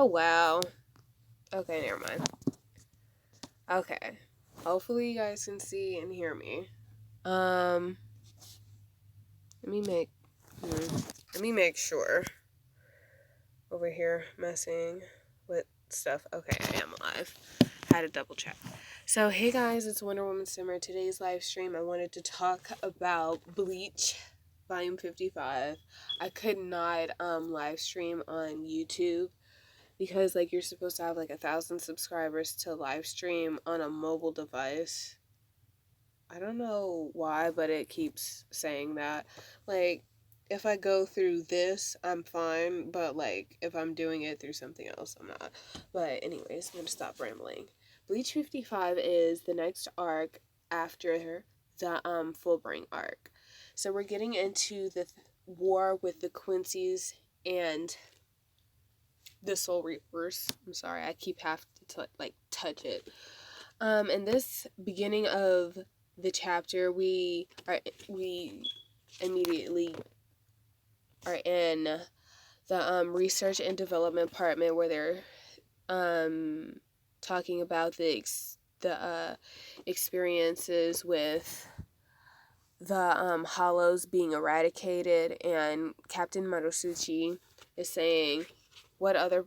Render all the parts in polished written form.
Oh, wow. Okay, never mind. Okay. Hopefully you guys can see and hear me. Let me make... let me make sure. Over here, messing with stuff. Okay, I am alive. Had to double check. So, hey guys, it's Wonder Woman Simmer. Today's live stream, I wanted to talk about Bleach, Volume 55. I could not live stream on YouTube because like you're supposed to have like 1,000 subscribers to live stream on a mobile device. I don't know why, but it keeps saying that. Like, if I go through this, I'm fine, but like if I'm doing it through something else, I'm not. But anyways, I'm gonna stop rambling. Bleach 55 is the next arc after the Fullbring arc. So we're getting into the war with the Quincy's and the Soul Reapers. I'm sorry, I keep having to like touch it. In this beginning of the chapter, we immediately are in the research and development department where they're talking about the experiences with the hollows being eradicated, and Captain Marusuchi is saying what other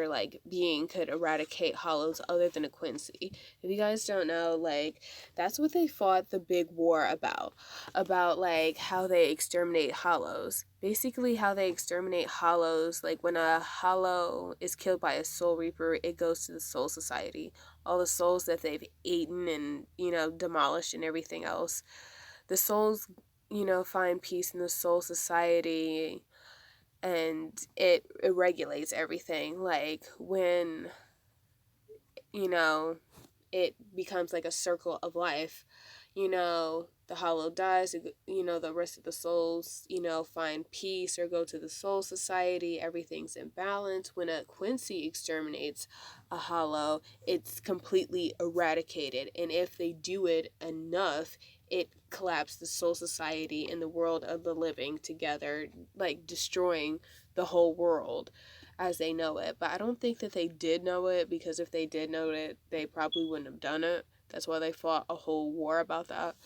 like being could eradicate hollows other than a Quincy. If you guys don't know, like that's what they fought the big war about like how they exterminate hollows. Basically how they exterminate hollows, like when a hollow is killed by a soul reaper, it goes to the soul society. All the souls that they've eaten and, demolished and everything else. The souls, find peace in the soul society, and it regulates everything. Like when it becomes like a circle of life, the hollow dies, the rest of the souls find peace or go to the soul society. Everything's in balance. When a Quincy exterminates a hollow, it's completely eradicated, and if they do it enough, it collapsed the soul society and the world of the living together, like destroying the whole world as they know it. But I don't think that they did know it, because if they did know it, they probably wouldn't have done it. That's why they fought a whole war about that.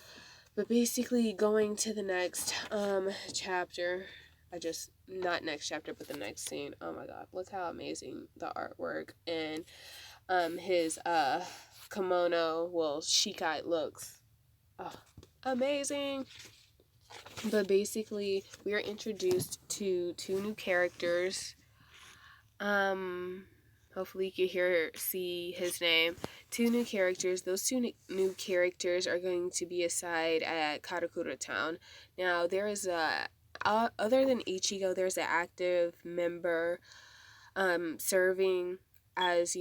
But basically, going to the next chapter, not next chapter, but the next scene. Oh my god, look how amazing the artwork and his kimono, shikai looks. Oh, amazing. But basically, we are introduced to two new characters. Hopefully you can see his name. Two new characters. Those two new characters are going to be assigned at Karakura Town. Now, there is other than Ichigo, there's an active member, serving as,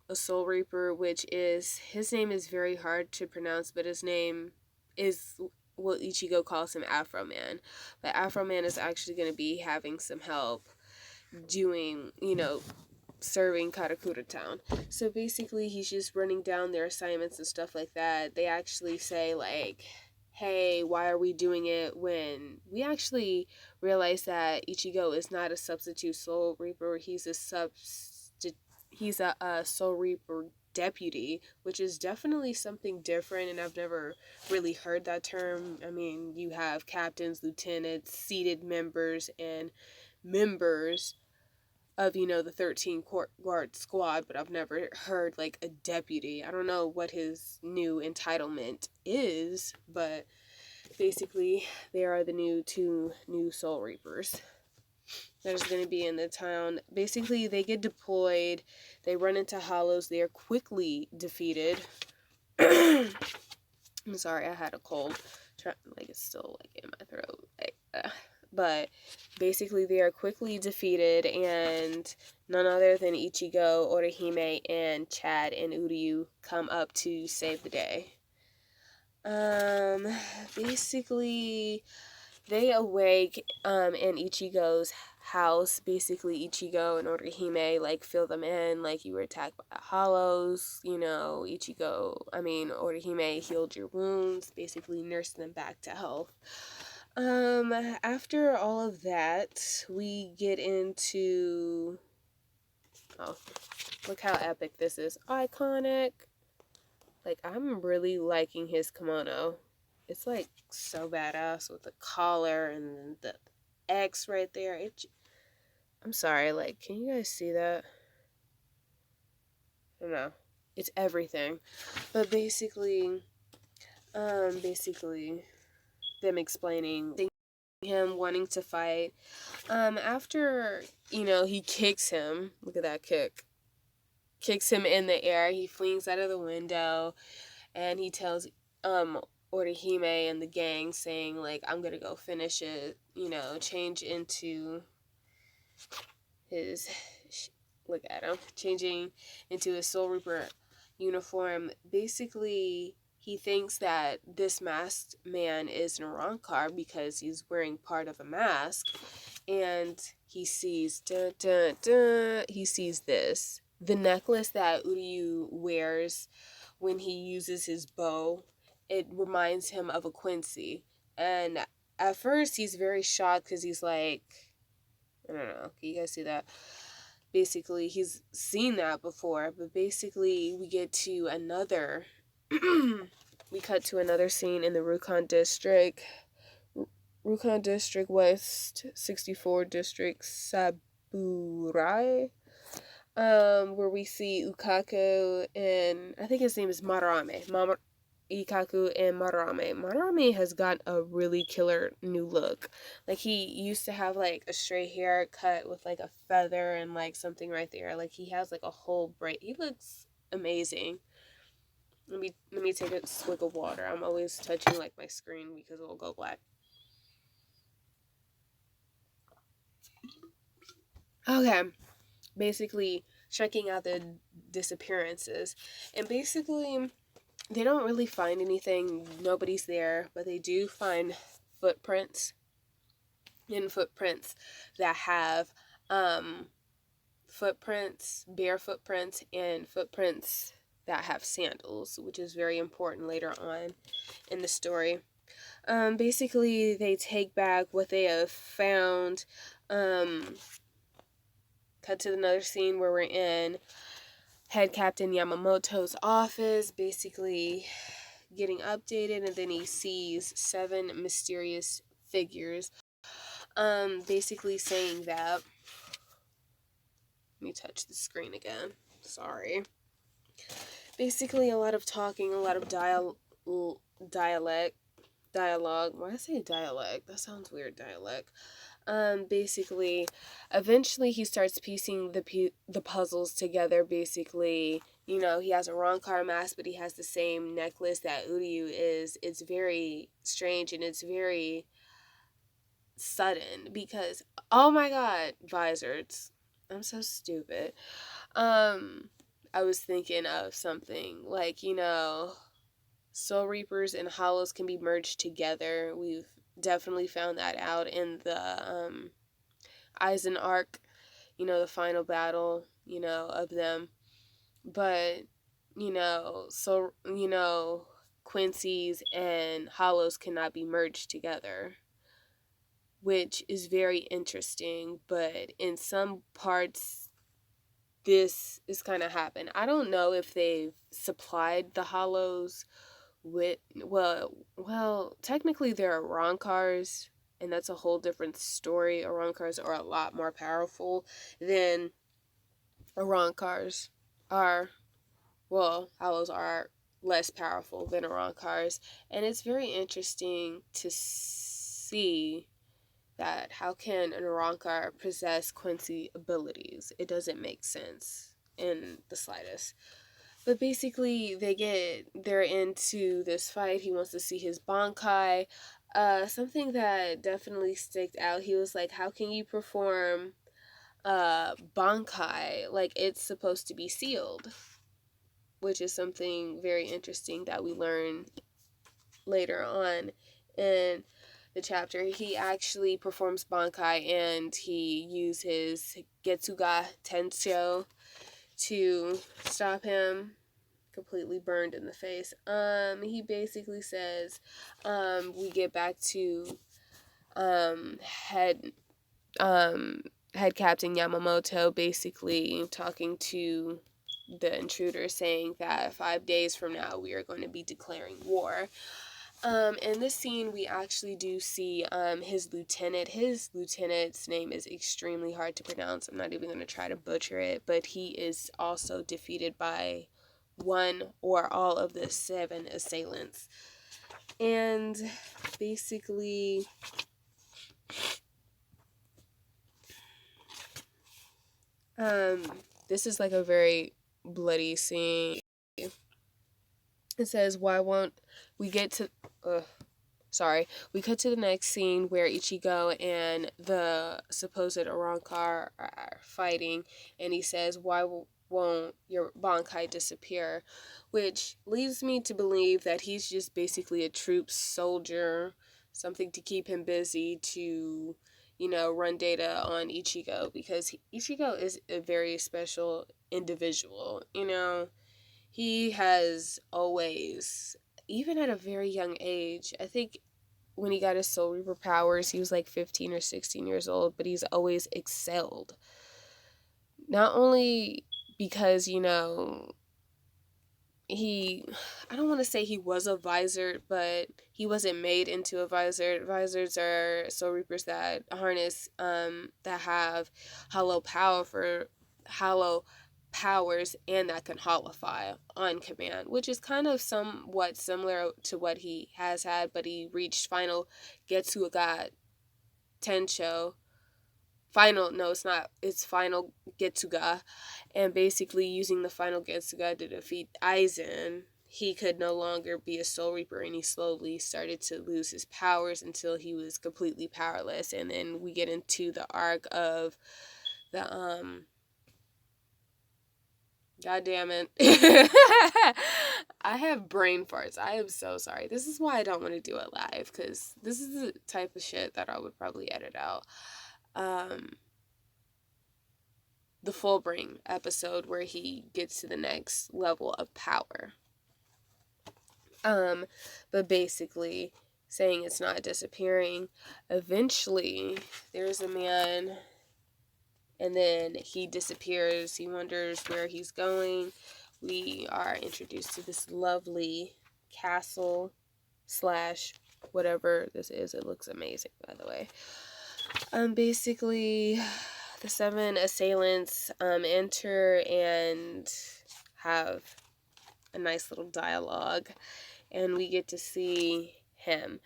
a Soul Reaper, his name is very hard to pronounce, but his name is what Ichigo calls him, Afro Man. But Afro Man is actually going to be having some help doing, serving Karakura Town. So basically, he's just running down their assignments and stuff like that. They actually say, like, hey, why are we doing it, when we actually realize that Ichigo is not a substitute Soul Reaper. He's a Soul Reaper deputy, which is definitely something different, and I've never really heard that term. I mean, you have captains, lieutenants, seated members, and members of, the 13 court guard squad, but I've never heard like a deputy. I don't know what his new entitlement is, but basically they are the two new Soul Reapers that is going to be in the town. Basically, they get deployed, they run into hollows, they are quickly defeated. I'm sorry, I had a cold. Like, it's still like in my throat. But basically, they are quickly defeated, and none other than Ichigo, Orihime, and Chad and Uryu come up to save the day. Basically, they awake in Ichigo's house. Basically, Ichigo and Orihime like fill them in, like, you were attacked by hollows. Orihime healed your wounds, basically nursed them back to health. After all of that, we get into, oh, look how epic this is. Iconic. Like, I'm really liking his kimono. It's like so badass with the collar and the X right there. I'm sorry, like, can you guys see that? I don't know. It's everything. But basically them explaining him wanting to fight. After, he kicks him. Look at that kick. Kicks him in the air. He flings out of the window and he tells Orihime and the gang saying, like, I'm gonna go finish it, change into his, look at him, changing into his Soul Reaper uniform. Basically, he thinks that this masked man is Narankar because he's wearing part of a mask, and he sees, he sees this. The necklace that Uryu wears when he uses his bow, it reminds him of a Quincy. And at first, he's very shocked because he's like, I don't know. Can you guys see that? Basically, he's seen that before, but basically, we get to another. We cut to another scene in the Rukon District. Rukon District West 64 District Saburai. Where we see Ukaku and I think his name is Marame. Ikaku and Marame. Marame has got a really killer new look. Like, he used to have like a straight haircut with like a feather and like something right there. Like, he has like a whole braid. He looks amazing. Let me take a swig of water. I'm always touching like my screen because it will go black. Okay. Basically checking out the disappearances. And basically they don't really find anything. Nobody's there, but they do find footprints that have bare footprints, and footprints that have sandals, which is very important later on in the story. Basically, they take back what they have found. Cut to another scene where we're in Head Captain Yamamoto's office, basically getting updated, and then he sees 7 mysterious figures. Basically saying that. Let me touch the screen again. Sorry. Basically, a lot of talking, a lot of dialogue. Why did I say dialect? That sounds weird, dialect. Basically, eventually he starts piecing the puzzles together. Basically, he has a Rankar mask, but he has the same necklace that Uryu is. It's very strange, and it's very sudden because, oh my god, visors. I'm so stupid. I was thinking of something like, Soul Reapers and Hollows can be merged together. We've definitely found that out in the Eisen arc, the final battle, of them. But, Quincy's and Hollows cannot be merged together, which is very interesting. But in some parts, this is kind of happened. I don't know if they've supplied the Hollows with, well, technically there are Ronkars, and that's a whole different story. Ronkars are a lot more powerful than Ronkars are. Well, Hollows are less powerful than Ronkars, and it's very interesting to see that how can an Rankar possess Quincy abilities? It doesn't make sense in the slightest. But basically, they're into this fight. He wants to see his Bankai. Something that definitely sticked out, he was like, how can you perform Bankai like it's supposed to be sealed? Which is something very interesting that we learn later on in the chapter. He actually performs Bankai, and he uses his Getsuga Tensho to stop him, completely burned in the face. He basically says, we get back to head head captain Yamamoto basically talking to the intruder, saying that 5 days from now we are going to be declaring war. In this scene, we actually do see his lieutenant. His lieutenant's name is extremely hard to pronounce. I'm not even going to try to butcher it, but he is also defeated by one or all of the 7 assailants. And basically, this is like a very bloody scene. It says, "Why won't we get to?" We cut to the next scene where Ichigo and the supposed Arrancar are fighting, and he says, "Why won't your Bankai disappear?" Which leads me to believe that he's just basically a troop soldier, something to keep him busy to, run data on Ichigo, because Ichigo is a very special individual, He has always, even at a very young age, I think when he got his Soul Reaper powers, he was like 15 or 16 years old, but he's always excelled. Not only because, I don't want to say he was a visor, but he wasn't made into a visor. Visors are Soul Reapers that harness, that have hollow powers, and that can holofy on command, which is kind of somewhat similar to what he has had, but he reached final Getsuga Tensho. It's final Getsuga, and basically using the final Getsuga to defeat Aizen, he could no longer be a Soul Reaper, and he slowly started to lose his powers until he was completely powerless. And then we get into the arc of the God damn it. I have brain farts. I am so sorry. This is why I don't want to do it live, because this is the type of shit that I would probably edit out. The Fullbring episode where he gets to the next level of power. But basically saying it's not disappearing. Eventually, there's a man, and then he disappears. He wonders where he's going. We are introduced to this lovely castle / whatever this is. It looks amazing, by the way. Basically, the 7 assailants enter and have a nice little dialogue, and we get to see him.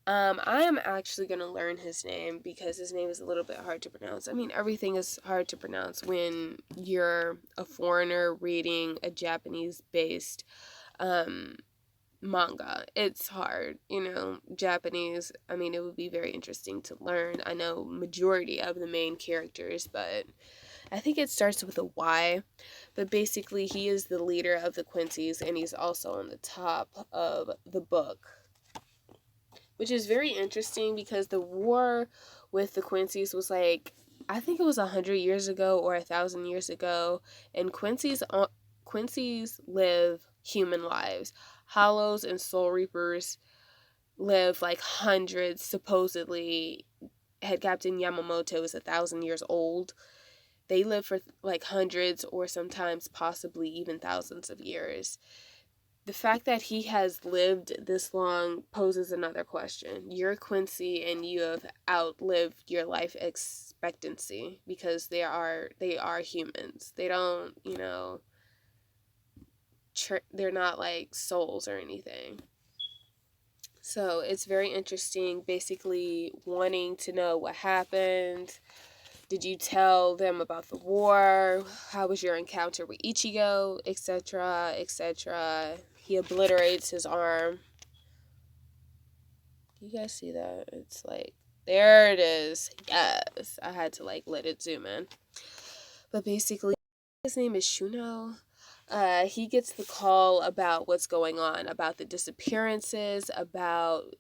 I am actually going to learn his name because his name is a little bit hard to pronounce. I mean, everything is hard to pronounce when you're a foreigner reading a Japanese-based manga. It's hard, Japanese. I mean, it would be very interesting to learn. I know majority of the main characters, but I think it starts with a Y. But basically, he is the leader of the Quincy's, and he's also on the top of the book, which is very interesting because the war with the Quincy's was like, I think it was 100 years ago or 1,000 years ago, and Quincy's live human lives. Hollows and Soul Reapers live like hundreds, supposedly. Head Captain Yamamoto is 1,000 years old. They live for like hundreds or sometimes possibly even thousands of years. The fact that he has lived this long poses another question. You're Quincy and you have outlived your life expectancy because they are humans. They don't, they're not like souls or anything. So it's very interesting, basically wanting to know what happened. Did you tell them about the war? How was your encounter with Ichigo, etc., etc.? He obliterates his arm. You guys see that? It's like, there it is. Yes. I had to let it zoom in. But basically, his name is Shuno. He gets the call about what's going on, about the disappearances, about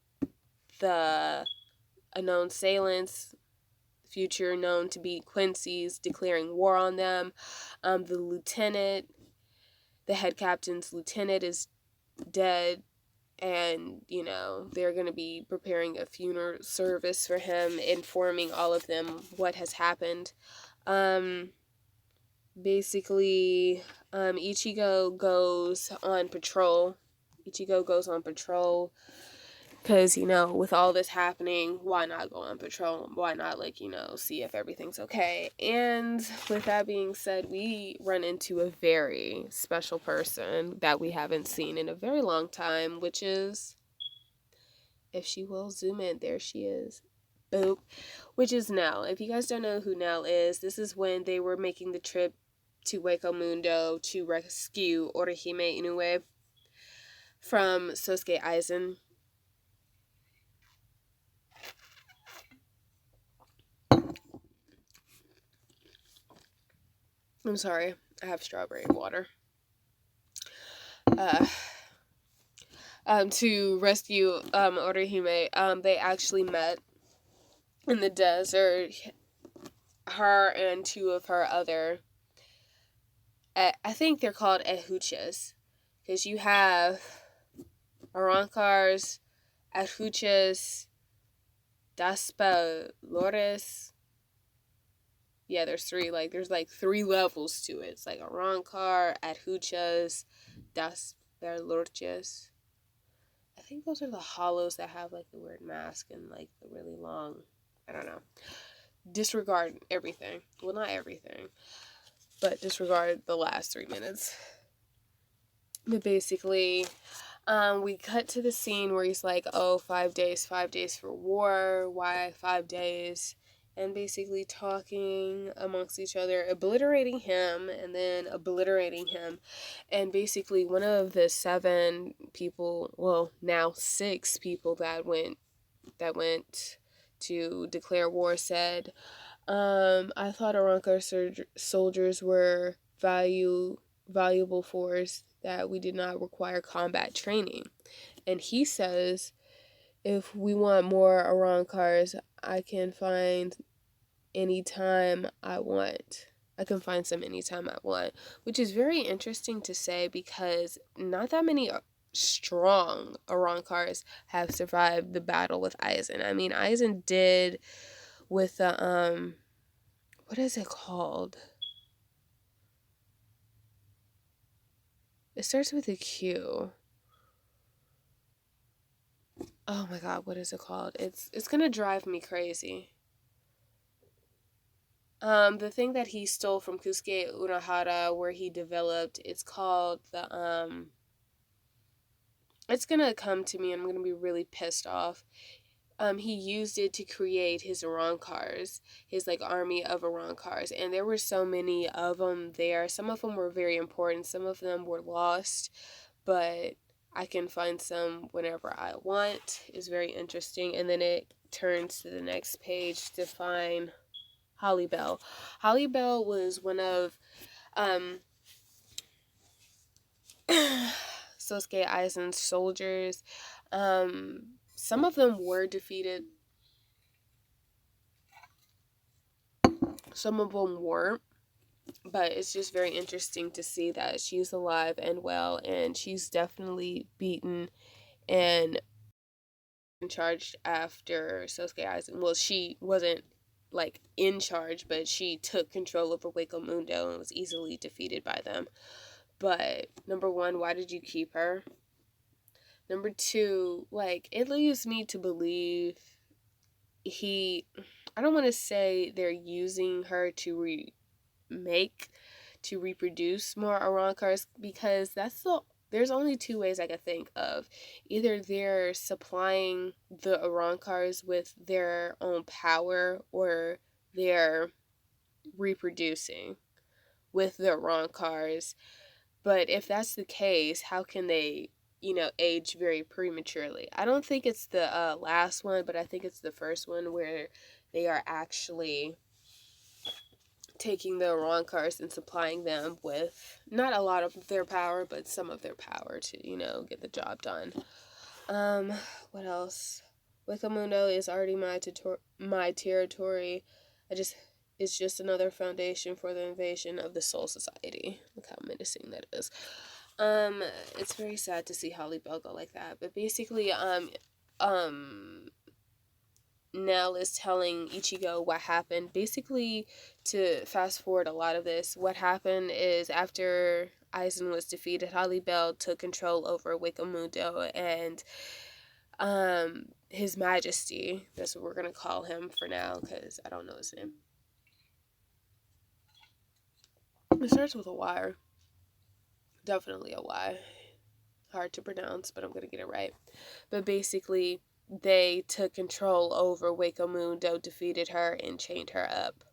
the unknown assailants, future known to be Quincy's, declaring war on them. The head captain's lieutenant is dead. and, you know, they're going to be preparing a funeral service for him, informing all of them what has happened. Basically, Ichigo goes on patrol. Because, you know, with all this happening, why not go on patrol? Why not, like, you know, see if everything's okay? And with that being said, we run into a very special person that we haven't seen in a very long time, which is, if she will zoom in, there she is. Boop. Which is Nell. If you guys don't know who Nell is, this is when they were making the trip to Wako Mundo to rescue Orihime Inoue from Sosuke Aizen. I'm sorry, I have strawberry water. To rescue Orihime, they actually met in the desert. Her and two of her other, I think they're called ehuchas, because you have Arankars, ehuchas, Daspalores. Yeah, there's three. Like, there's like 3 levels to it. It's like Arankar, ehuchas, Daspalores. I think those are the hollows that have like the weird mask and like the really long, I don't know. Disregard everything. Well, not everything, but disregard the last 3 minutes. But basically, we cut to the scene where he's like, oh, 5 days for war. Why 5 days? And basically talking amongst each other, obliterating him, and then obliterating him. And basically one of the 7 people, well, now 6 people that went to declare war said, I thought Arankar soldiers were valuable force, that we did not require combat training. And he says, if we want more Arankars, I can find anytime I want. I can find some anytime I want, which is very interesting to say, because not that many strong Arankars have survived the battle with Aizen. I mean, Aizen did with the what is it called? It starts with a Q. Oh my god, what is it called? It's gonna drive me crazy. The thing that he stole from Kusuke Urahara, where he developed, it's called the it's gonna come to me and I'm gonna be really pissed off. He used it to create his Arankars, his like army of Arankars, and there were so many of them there. Some of them were very important, some of them were lost, but I can find some whenever I want. It's very interesting. And then it turns to the next page to find Holly Bell. Holly Bell was one of Sosuke Aizen's soldiers. Some of them were defeated. Some of them weren't. But it's just very interesting to see that she's alive and well, and she's definitely beaten and charged after Sosuke Aizen. Well, she wasn't like in charge, but she took control over Wako Mundo and was easily defeated by them. But number 1, why did you keep her? Number 2, like, it leaves me to believe I don't want to say they're using her to reproduce more Arankars, because there's only 2 ways I could think of. Either they're supplying the Arankars with their own power, or they're reproducing with the Arankars. But if that's the case, how can they, age very prematurely? I don't think it's the last one, but I think it's the first one, where they are actually taking the Arankars and supplying them with not a lot of their power, but some of their power to, get the job done. What else? Wako Mundo is already my territory. It's just another foundation for the invasion of the Soul Society. Look how menacing that is. Um, it's very sad to see Holly Bell go like that. But basically, um, Nell is telling Ichigo what happened. Basically, to fast forward a lot of this, what happened is after Aizen was defeated, Holly Bell took control over Wakamundo and His Majesty. That's what we're gonna call him for now, because I don't know his name. It starts with a Y. Definitely a Y. Hard to pronounce, but I'm gonna get it right. But basically, they took control over Wakamundo, defeated her, and chained her up.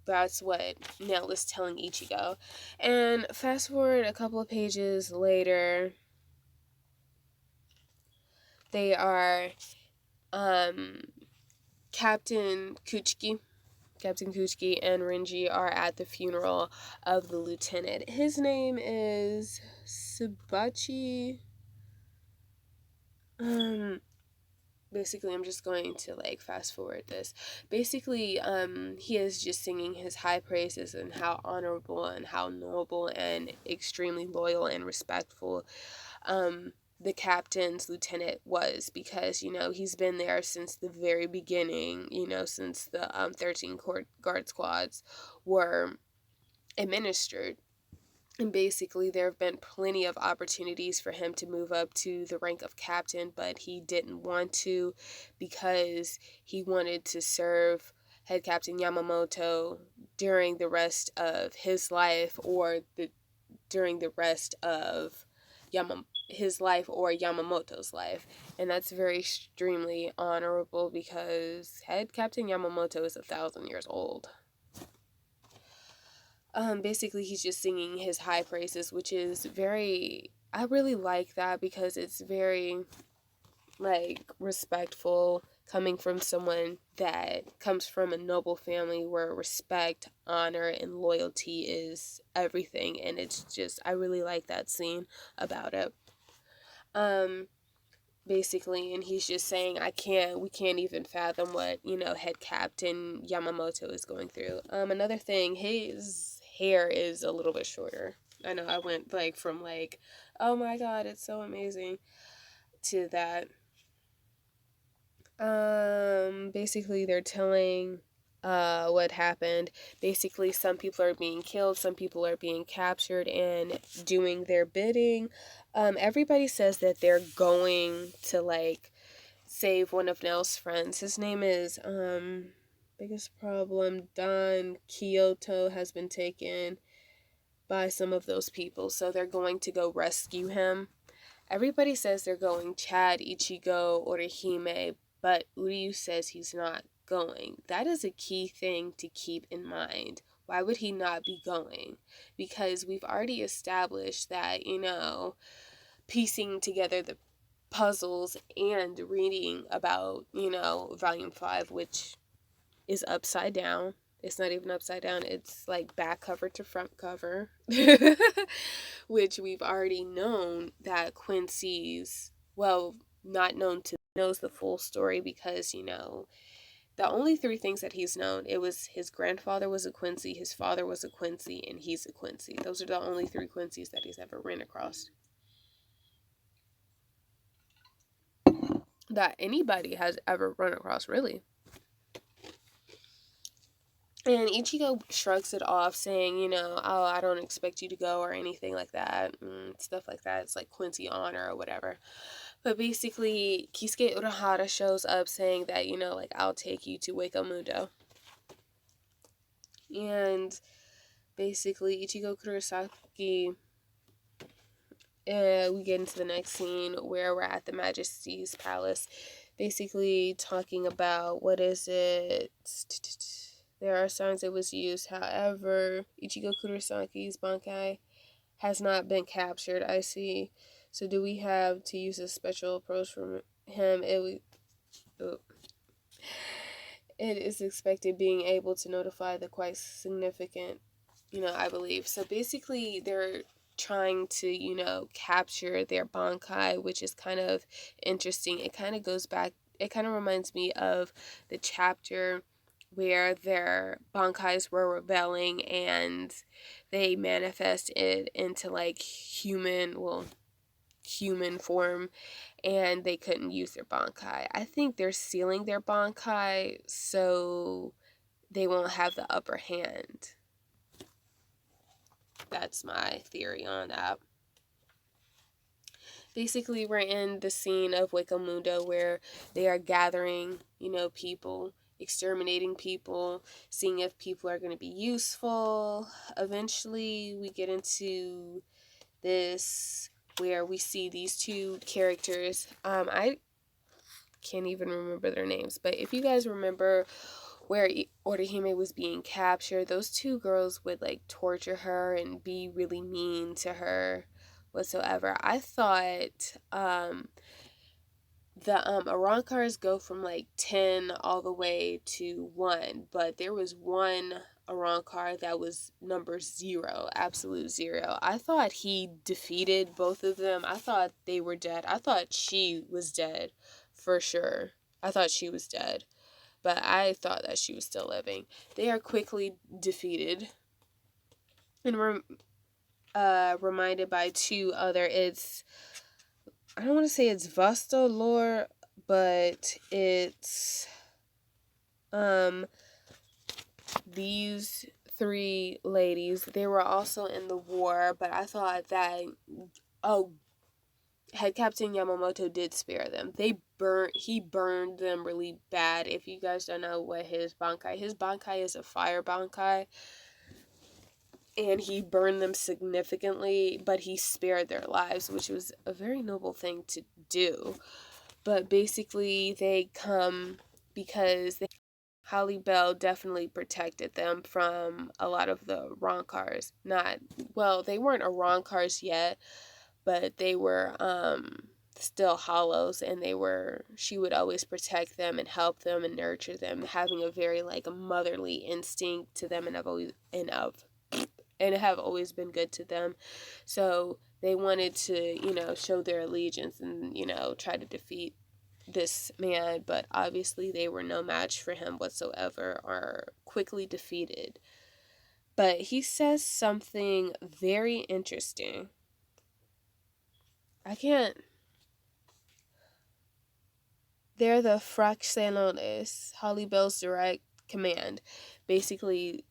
That's what Nell is telling Ichigo. And fast forward a couple of pages later, they are um Captain Kuchiki and Renji are at the funeral of the lieutenant. His name is Subachi. Basically, I'm just going to like fast forward this. Basically, he is just singing his high praises and how honorable and how noble and extremely loyal and respectful the captain's lieutenant was, because he's been there since the very beginning, since the 13 guard squads were administered. And basically, there have been plenty of opportunities for him to move up to the rank of captain, but he didn't want to, because he wanted to serve head captain Yamamoto during the rest of his life, or during the rest of his life or Yamamoto's life. And that's very extremely honorable, because head captain Yamamoto is 1,000 years old. Basically, he's just singing his high praises, which is very, I really like that, because it's very like respectful, coming from someone that comes from a noble family where respect, honor, and loyalty is everything. And it's just, I really like that scene about it. Basically, and he's just saying, we can't even fathom what head captain Yamamoto is going through. Another thing, his hair is a little bit shorter. I know I went like from like, oh my god, it's so amazing, to that. Basically, they're telling what happened. Basically, some people are being killed, some people are being captured and doing their bidding. Everybody says that they're going to like save one of Nell's friends. His name is biggest problem, Don Kyoto, has been taken by some of those people, so they're going to go rescue him. Everybody says they're going, Chad, Ichigo, Orihime, but Uryu says he's not going. That is a key thing to keep in mind. Why would he not be going? Because we've already established that, piecing together the puzzles and reading about, Volume 5, which is upside down. It's not even upside down. It's like back cover to front cover, which we've already known that Quincy's, well, not known to knows the full story, because, the only three things that he's known, it was his grandfather was a Quincy, his father was a Quincy, and he's a Quincy. Those are the only three Quincy's that he's ever ran across. That anybody has ever run across, really. And Ichigo shrugs it off, saying, oh, I don't expect you to go or anything like that, stuff like that. It's like Quincy honor or whatever. But basically, Kisuke Urahara shows up saying that, like, I'll take you to Wakamundo. And basically, Ichigo Kurosaki, we get into the next scene where we're at the Majesty's Palace, basically talking about, what is it? There are signs it was used. However, Ichigo Kurosaki's Bankai has not been captured. I see. So do we have to use a special approach from him? It is expected being able to notify the quite significant, I believe. So basically, they're trying to, capture their Bankai, which is kind of interesting. It kind of goes back, it kind of reminds me of the chapter where their bankais were rebelling and they manifested into like human form, and they couldn't use their bankai. I think they're sealing their bankai so they won't have the upper hand. That's my theory on that. Basically, we're in the scene of Wakamundo where they are gathering, people, exterminating people, seeing if people are going to be useful. Eventually, we get into this where we see these two characters. I can't even remember their names, but if you guys remember where Orihime was being captured, those two girls would like torture her and be really mean to her whatsoever. I thought the Arankars go from like 10 all the way to 1, but there was one Arankar that was number 0, absolute 0. I thought he defeated both of them. I thought they were dead. I thought she was dead for sure. I thought she was dead, but I thought that she was still living. They are quickly defeated and reminded by two other, I don't want to say it's Vasta lore, but it's these 3 ladies. They were also in the war, but I thought that head captain Yamamoto did spare them. He burned them really bad. If you guys don't know what his bankai is a fire bankai, and he burned them significantly, but he spared their lives, which was a very noble thing to do. But basically, they come because Holly Bell definitely protected them from a lot of the Ronkars. They weren't a Ronkars yet, but they were still hollows, and she would always protect them and help them and nurture them, having a very like a motherly instinct to them, and have always been good to them. So they wanted to, show their allegiance and, try to defeat this man, but obviously they were no match for him whatsoever, or quickly defeated. But he says something very interesting. They're the Fraxenones, Holly Bell's direct command. Basically,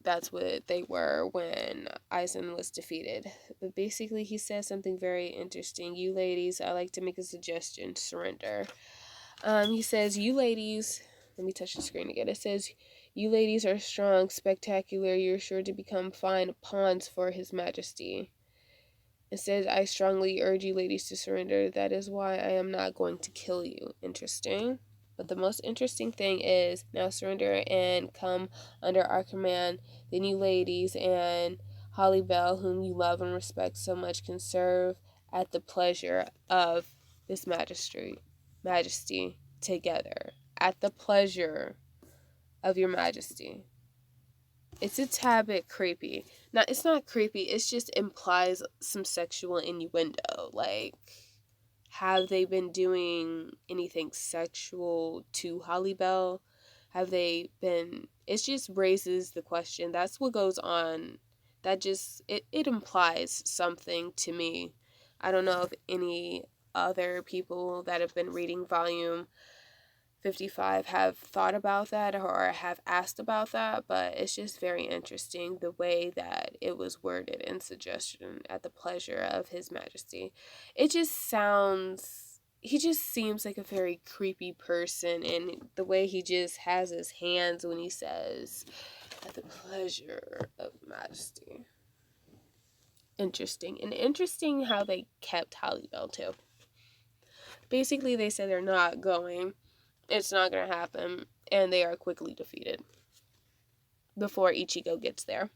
that's what they were when Aizen was defeated. But basically, he says something very interesting. You ladies, I like to make a suggestion. Surrender. He says, you ladies, let me touch the screen again. It says, you ladies are strong, spectacular. You're sure to become fine pawns for His Majesty. It says, I strongly urge you ladies to surrender. That is why I am not going to kill you. Interesting. But the most interesting thing is, now surrender and come under our command. Then you ladies and Holly Bell, whom you love and respect so much, can serve at the pleasure of this majesty together. At the pleasure of your majesty. It's a tad bit creepy. Now, it's not creepy, it just implies some sexual innuendo. Like, have they been doing anything sexual to Holly Bell? Have they been... It just raises the question. That's what goes on. That just... It implies something to me. I don't know if any other people that have been reading volume 55 have thought about that or have asked about that, but it's just very interesting the way that it was worded in suggestion at the pleasure of His Majesty. He just seems like a very creepy person, and the way he just has his hands when he says, at the pleasure of Majesty. Interesting how they kept Holly Bell too. Basically, they said they're not going. It's not going to happen, and they are quickly defeated before Ichigo gets there.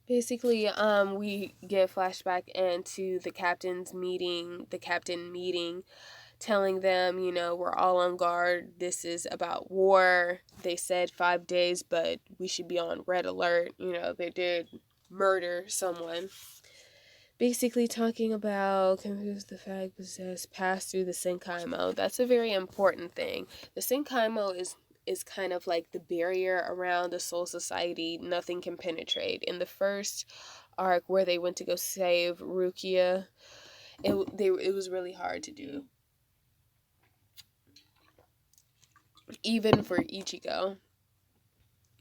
Basically, we get flashback into the captain meeting, telling them, we're all on guard. This is about war. They said 5 days, but we should be on red alert. They did murder someone. basically talking about confuse the fact possess pass through the Senkaimo. That's a very important thing. The Senkaimo is kind of like the barrier around the Soul Society. Nothing can penetrate. In the first arc where they went to go save Rukia, it was really hard to do, even for Ichigo.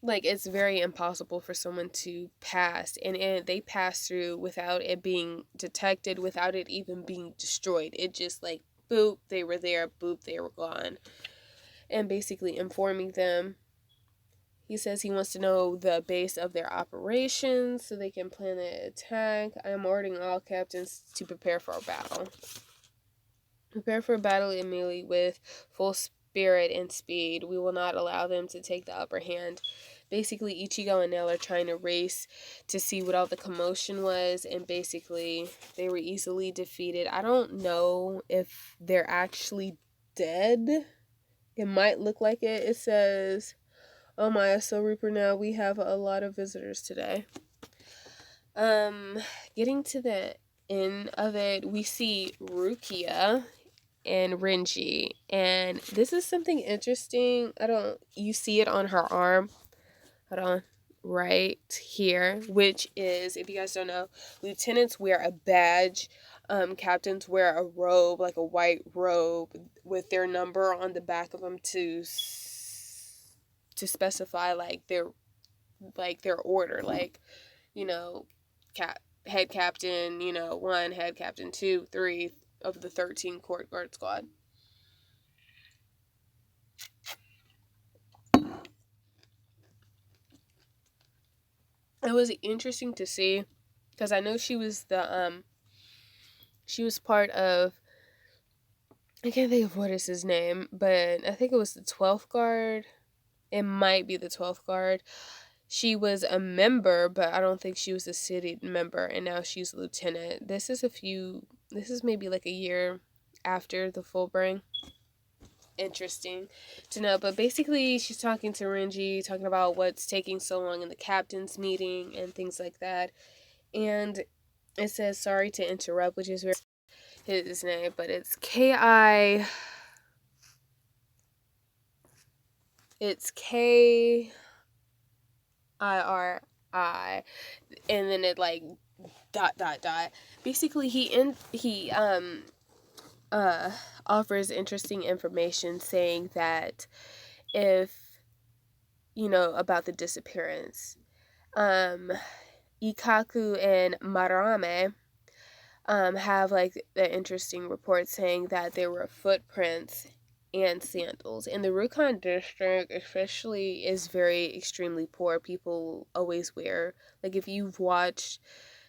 Like, it's very impossible for someone to pass, and they pass through without it being detected, without it even being destroyed. It just like boop, they were there, boop, they were gone. And basically informing them. He says he wants to know the base of their operations so they can plan the attack. I am ordering all captains to prepare for a battle. Prepare for a battle immediately with full spirit and speed. We will not allow them to take the upper hand. Basically, Ichigo and Nell are trying to race to see what all the commotion was, and basically, they were easily defeated. I don't know if they're actually dead. It might look like it. It says, "Oh my, Soul Reaper, now we have a lot of visitors today." Getting to the end of it, we see Rukia and Renji, and this is something interesting. You see it on her arm. Hold on. Right here, which is, if you guys don't know, lieutenants wear a badge. Captains wear a robe, like a white robe, with their number on the back of them to specify like their order, like, you know, head captain, 1, head captain 2, 3 of the 13 court guard squad. It was interesting to see, because I know she was part of, I can't think of what is his name, but I think it was the 12th guard. It might be the 12th guard. She was a member, but I don't think she was a city member, and now she's a lieutenant. This is maybe like a year after the full bring. Interesting to know, but basically she's talking to Renji, talking about what's taking so long in the captain's meeting and things like that. And it says, sorry to interrupt, which is his name, but it's K-I... It's K-I-R-I. And then it like... ... Basically, he offers interesting information saying that if, about the disappearance, Ikaku and Marame have like the interesting report saying that there were footprints and sandals. And the Rukon district especially is very extremely poor. People always wear, like, if you've watched,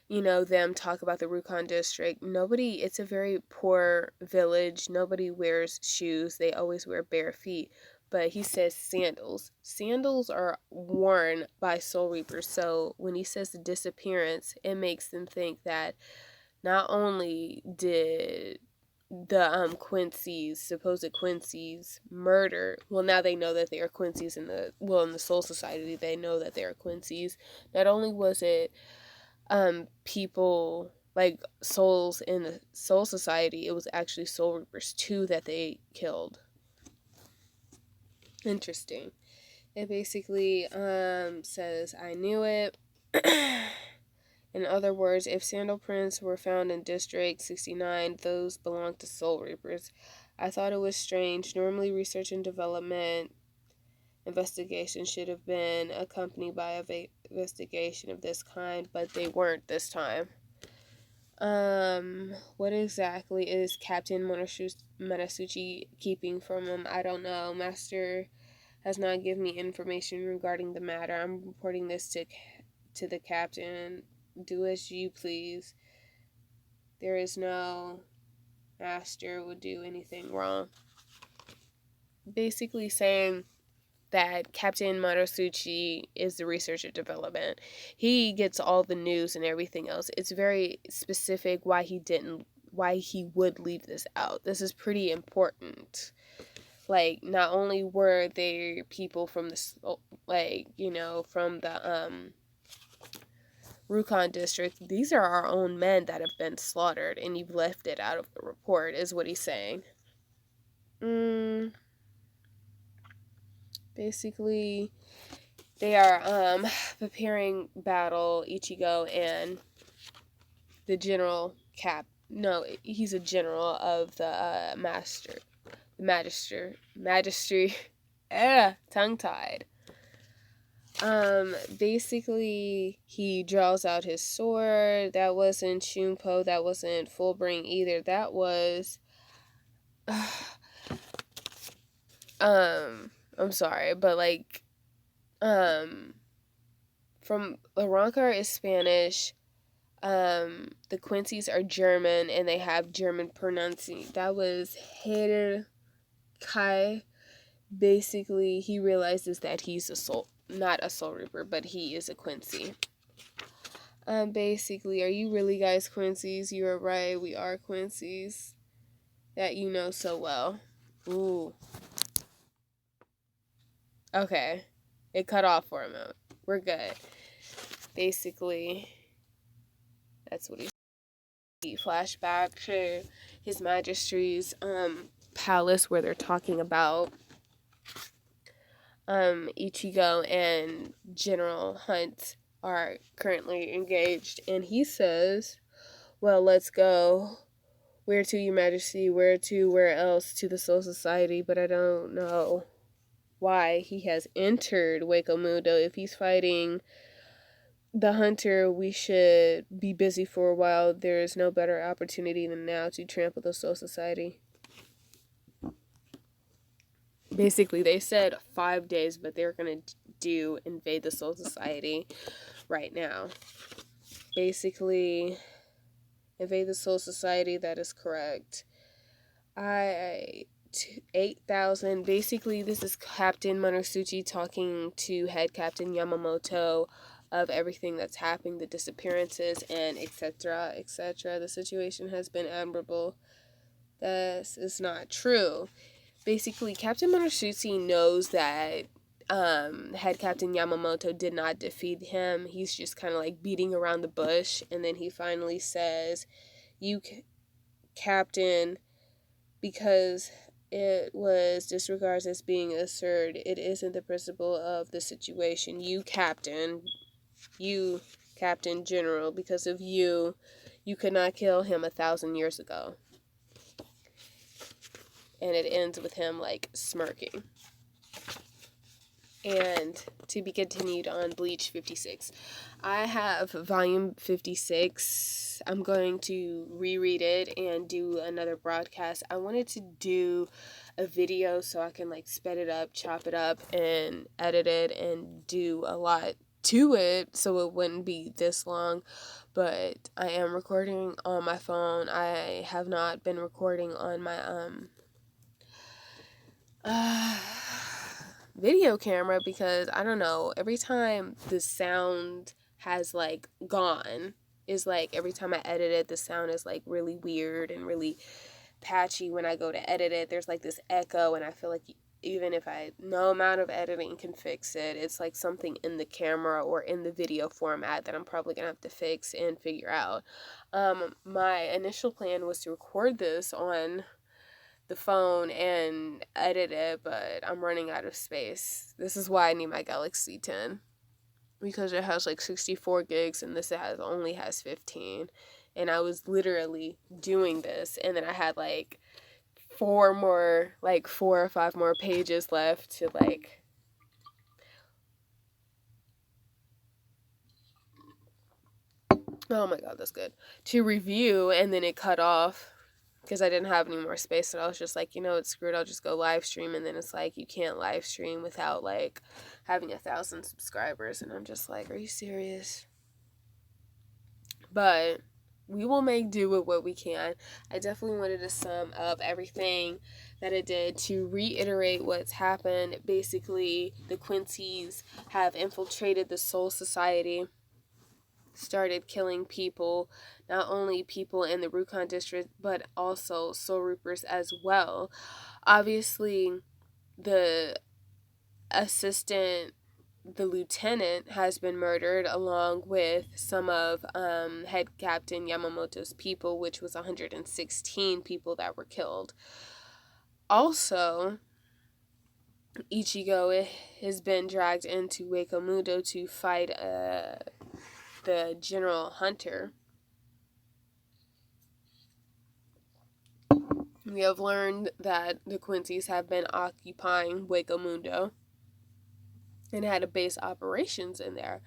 them talk about the Rukon district, it's a very poor village. Nobody wears shoes. They always wear bare feet. But he says sandals. Sandals are worn by Soul Reapers. So when he says the disappearance, it makes them think that not only did the supposed Quincy's murder, well, now they know that they are Quincy's in the Soul Society, they know that they are Quincy's. Not only was it people like souls in the Soul Society, it was actually Soul Reapers too that they killed. Interesting. It basically says, I knew it. In other words, if sandal prints were found in District 69, those belonged to Soul Reapers. I thought it was strange. Normally, research and development investigation should have been accompanied by an investigation of this kind, but they weren't this time. What exactly is Captain Matasuchi keeping from him? I don't know. Master has not given me information regarding the matter. I'm reporting this to the captain. Do as you please. There is no master would do anything wrong. Basically saying that Captain Matasuchi is the research and development. He gets all the news and everything else. It's very specific why he would leave this out. This is pretty important. Like, not only were there people from the, from the, Rukon district, these are our own men that have been slaughtered, and you've left it out of the report, is what he's saying. Basically, they are preparing battle, Ichigo and the general cap. No, he's a general of the magistry. Tongue-tied. Basically, he draws out his sword. That wasn't Shunpo. That wasn't Fullbring either. That was, I'm sorry, but like, from Arrancar is Spanish. The Quincy's are German, and they have German pronunciation. That was Hader Kai. Basically, he realizes that he's not a Soul Reaper, but he is a Quincy. Basically, are you really guys Quincy's? You are right, we are Quincy's. That you know so well. Ooh. Okay. It cut off for a moment. We're good. Basically, that's what he flashback to his Majesty's palace where they're talking about Ichigo and General Hunt are currently engaged, and he says, well, let's go. Where to, Your Majesty? Where to? Where else? To the Soul Society, but I don't know why he has entered Wako Mundo. If he's fighting the hunter, we should be busy for a while. There is no better opportunity than now to trample the Soul Society. Basically, they said 5 days, but they're going to invade the Soul Society right now. Basically, invade the Soul Society, that is correct. 8,000. Basically, this is Captain Monosuchi talking to Head Captain Yamamoto of everything that's happening, the disappearances, and etc., etc. The situation has been admirable. This is not true. Basically, Captain Monosuchi knows that Head Captain Yamamoto did not defeat him. He's just kind of like beating around the bush, and then he finally says, you, Captain, because it was disregards as being absurd. It isn't the principle of the situation. You, Captain General, because of you could not kill him 1,000 years ago. And it ends with him, like, smirking. And to be continued on Bleach 56. I have volume 56. I'm going to reread it and do another broadcast. I wanted to do a video so I can, like, sped it up, chop it up, and edit it and do a lot to it so it wouldn't be this long. But I am recording on my phone. I have not been recording on my video camera because I don't know, every time the sound has like gone, is like every time I edit it, the sound is like really weird and really patchy. When I go to edit it, there's like this echo, and I feel like even if no amount of editing can fix it, it's like something in the camera or in the video format that I'm probably gonna have to fix and figure out. My initial plan was to record this on the phone and edit it, but I'm running out of space. This is why I need my Galaxy 10, because it has like 64 gigs and this only has 15. And I was literally doing this, and then I had like 4 or 5 more pages left to like oh my god, that's good, to review, and then it cut off because I didn't have any more space. So I was just like, it's screwed, I'll just go live stream. And then it's like, you can't live stream without like having 1,000 subscribers, and I'm just like, are you serious? But we will make do with what we can. I definitely wanted to sum up everything that it did to reiterate what's happened. Basically, the Quincy's have infiltrated the Soul Society, started killing people, not only people in the Rukon district, but also Soul Reapers as well. Obviously, the assistant the lieutenant has been murdered along with some of head captain Yamamoto's people, which was 116 people that were killed. Also, Ichigo has been dragged into Wakamundo to fight the General Hunter. We have learned that the Quincy's have been occupying Wakamundo and had a base operations in there.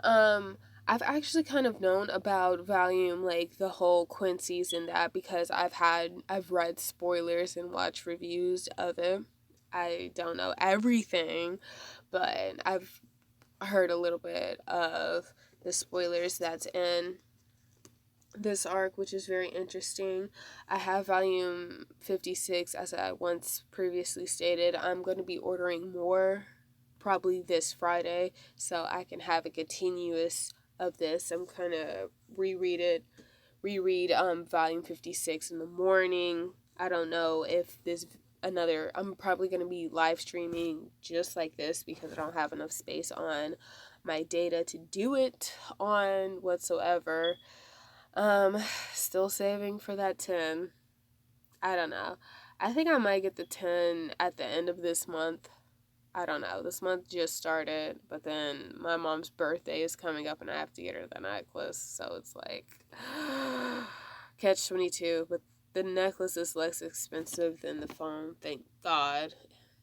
I've actually kind of known about Volume, like the whole Quincy's and that, because I've read spoilers and watched reviews of it. I don't know everything, but I've heard a little bit of the spoilers that's in this arc, which is very interesting. I have volume 56, as I once previously stated. I'm going to be ordering more probably this Friday so I can have a continuous of this. I'm going to reread volume 56 in the morning. I don't know if I'm probably going to be live streaming just like this because I don't have enough space on my data to do it on whatsoever. Still saving for that 10. I don't know. I think I might get the 10 at the end of this month. I don't know. This month just started, but then my mom's birthday is coming up and I have to get her the necklace. So it's like catch 22, but the necklace is less expensive than the phone. Thank God.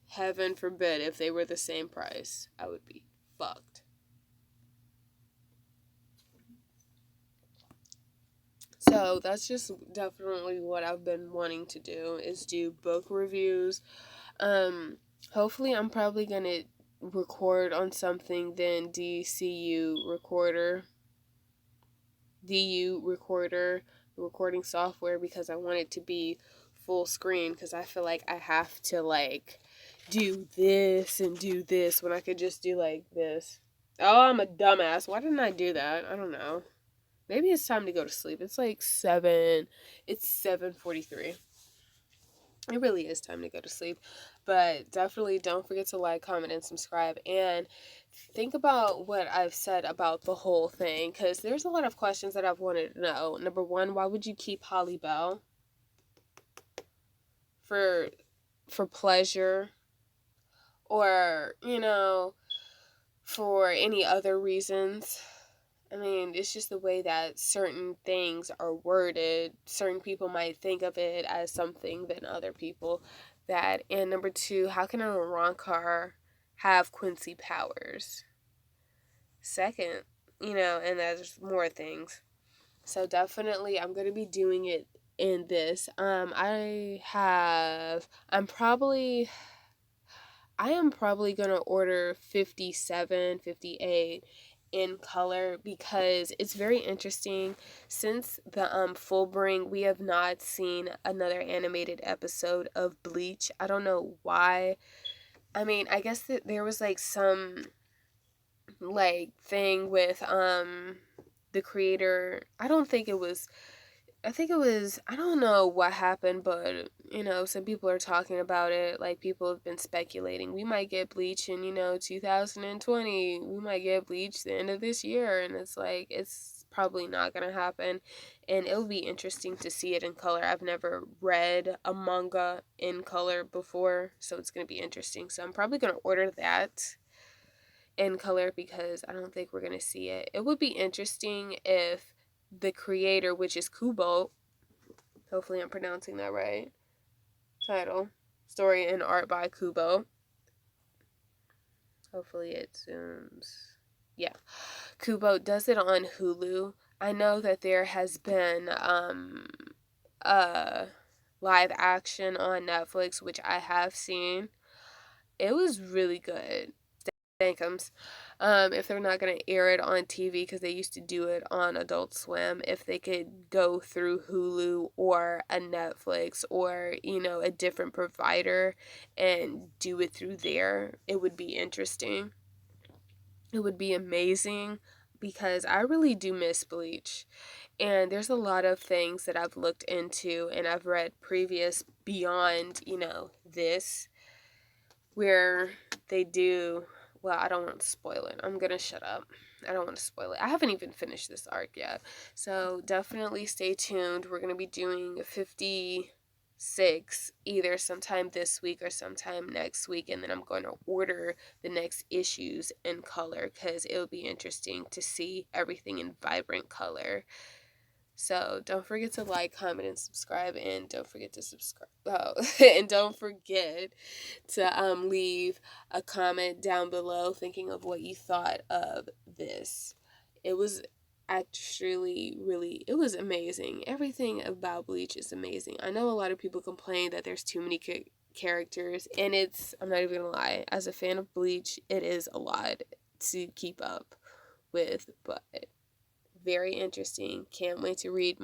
Heaven forbid if they were the same price. I would be fucked. So that's just definitely what I've been wanting to do is do book reviews. Hopefully I'm probably gonna record on something then DU recorder, recording software, because I want it to be full screen, because I feel like I have to like do this and do this when I could just do like this. Oh, I'm a dumbass. Why didn't I do that? I don't know. Maybe it's time to go to sleep. It's like 7:43. It really is time to go to sleep. But definitely don't forget to like, comment, and subscribe. And think about what I've said about the whole thing, because there's a lot of questions that I've wanted to know. Number one, why would you keep Holly Bell? For pleasure, or, for any other reasons? I mean, it's just the way that certain things are worded. Certain people might think of it as something than other people. That. And number two, how can a Rancor have Quincy powers? Second, and there's more things. So definitely I'm going to be doing it in this. I am probably going to order 57, 58 in color, because it's very interesting. Since the full bring, we have not seen another animated episode of Bleach. I don't know why. I mean, I guess that there was like some like thing with the creator. I think it was, I don't know what happened, but, some people are talking about it. Like, people have been speculating. We might get Bleach in, 2020. We might get Bleach the end of this year. And it's like, it's probably not going to happen. And it'll be interesting to see it in color. I've never read a manga in color before, so it's going to be interesting. So I'm probably going to order that in color, because I don't think we're going to see it. It would be interesting if the creator, which is Kubo, hopefully I'm pronouncing that right, title, story and art by Kubo. Hopefully it zooms. Yeah. Kubo does it on Hulu. I know that there has been live action on Netflix, which I have seen. It was really good. Thankums. If they're not going to air it on TV, because they used to do it on Adult Swim, if they could go through Hulu or a Netflix or, a different provider and do it through there, it would be interesting. It would be amazing, because I really do miss Bleach. And there's a lot of things that I've looked into and I've read previous beyond, this, where they do well, I don't want to spoil it. I'm gonna shut up. I don't want to spoil it. I haven't even finished this arc yet. So definitely stay tuned. We're gonna be doing 56 either sometime this week or sometime next week, and then I'm going to order the next issues in color because it'll be interesting to see everything in vibrant color. So don't forget to like, comment, and subscribe, and don't forget to subscribe. Oh, and don't forget to leave a comment down below thinking of what you thought of this. It was actually it was amazing. Everything about Bleach is amazing. I know a lot of people complain that there's too many characters, and I'm not even gonna lie, as a fan of Bleach, it is a lot to keep up with, but very interesting. Can't wait to read